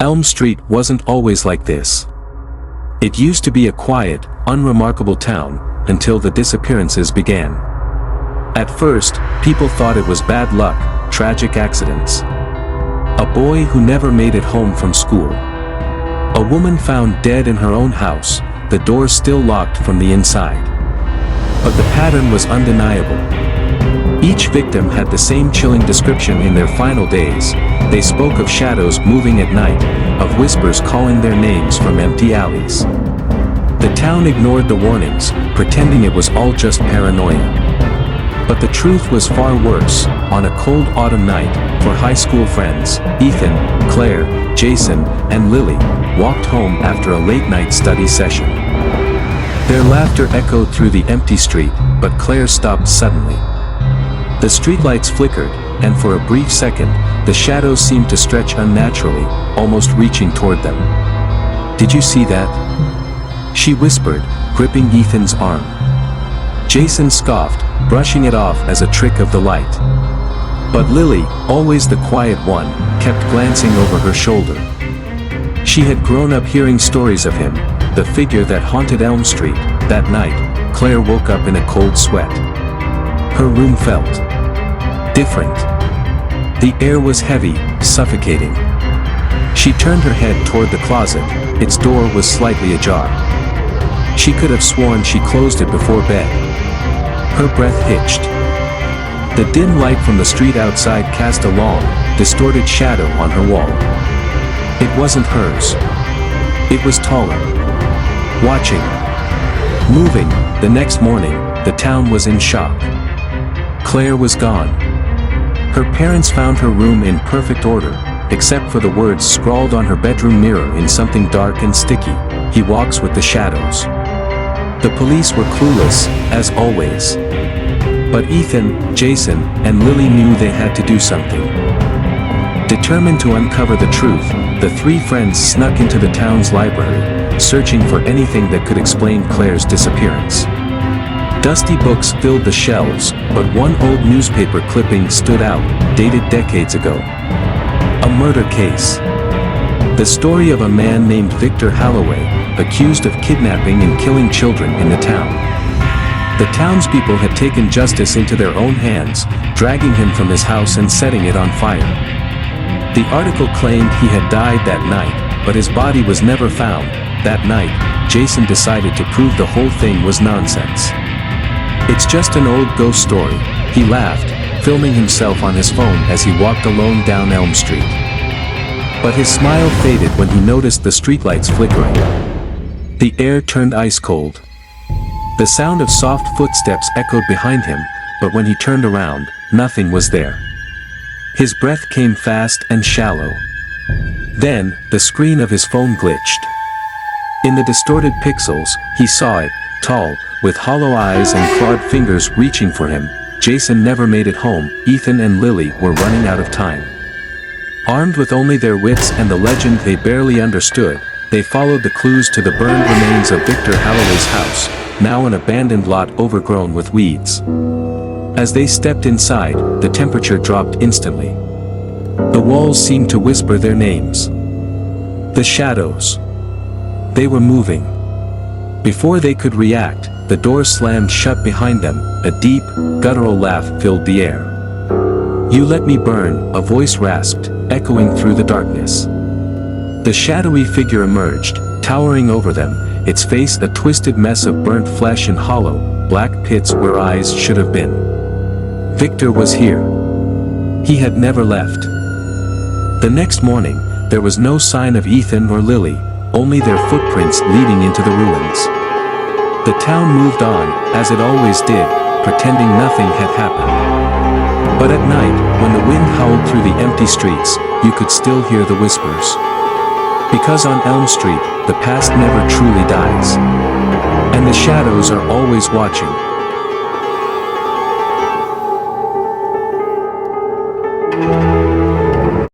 Elm Street wasn't always like this. It used to be a quiet, unremarkable town, until the disappearances began. At first, people thought it was bad luck, tragic accidents. A boy who never made it home from school. A woman found dead in her own house, the door still locked from the inside. But the pattern was undeniable. Each victim had the same chilling description in their final days. They spoke of shadows moving at night, of whispers calling their names from empty alleys. The town ignored the warnings, pretending it was all just paranoia. But the truth was far worse. On a cold autumn night, four high school friends, Ethan, Claire, Jason, and Lily, walked home after a late-night study session. Their laughter echoed through the empty street, but Claire stopped suddenly. The streetlights flickered, and for a brief second, the shadows seemed to stretch unnaturally, almost reaching toward them. "Did you see that?" she whispered, gripping Ethan's arm. Jason scoffed, brushing it off as a trick of the light. But Lily, always the quiet one, kept glancing over her shoulder. She had grown up hearing stories of him, the figure that haunted Elm Street. That night, Claire woke up in a cold sweat. Her room felt different. The air was heavy, suffocating. She turned her head toward the closet. Its door was slightly ajar. She could have sworn she closed it before bed. Her breath hitched. The dim light from the street outside cast a long, distorted shadow on her wall. It wasn't hers. It was taller. Watching. Moving. The next morning, the town was in shock. Claire was gone. Her parents found her room in perfect order, except for the words scrawled on her bedroom mirror in something dark and sticky: "He walks with the shadows." The police were clueless, as always. But Ethan, Jason, and Lily knew they had to do something. Determined to uncover the truth, the three friends snuck into the town's library, searching for anything that could explain Claire's disappearance. Dusty books filled the shelves, but one old newspaper clipping stood out, dated decades ago. A murder case. The story of a man named Victor Holloway, accused of kidnapping and killing children in the town. The townspeople had taken justice into their own hands, dragging him from his house and setting it on fire. The article claimed he had died that night, but his body was never found. That night, Jason decided to prove the whole thing was nonsense. "It's just an old ghost story," he laughed, filming himself on his phone as he walked alone down Elm Street. But his smile faded when he noticed the streetlights flickering. The air turned ice cold. The sound of soft footsteps echoed behind him, but when he turned around, nothing was there. His breath came fast and shallow. Then, the screen of his phone glitched. In the distorted pixels, he saw it, tall, with hollow eyes and clawed fingers reaching for him. Jason never made it home. Ethan and Lily were running out of time. Armed with only their wits and the legend they barely understood, they followed the clues to the burned remains of Victor Holloway's house, now an abandoned lot overgrown with weeds. As they stepped inside, the temperature dropped instantly. The walls seemed to whisper their names. The shadows. They were moving. Before they could react, the door slammed shut behind them. A deep, guttural laugh filled the air. "You let me burn," a voice rasped, echoing through the darkness. The shadowy figure emerged, towering over them, its face a twisted mess of burnt flesh and hollow, black pits where eyes should have been. Victor was here. He had never left. The next morning, there was no sign of Ethan or Lily, only their footprints leading into the ruins. The town moved on, as it always did, pretending nothing had happened. But at night, when the wind howled through the empty streets, you could still hear the whispers. Because on Elm Street, the past never truly dies. And the shadows are always watching.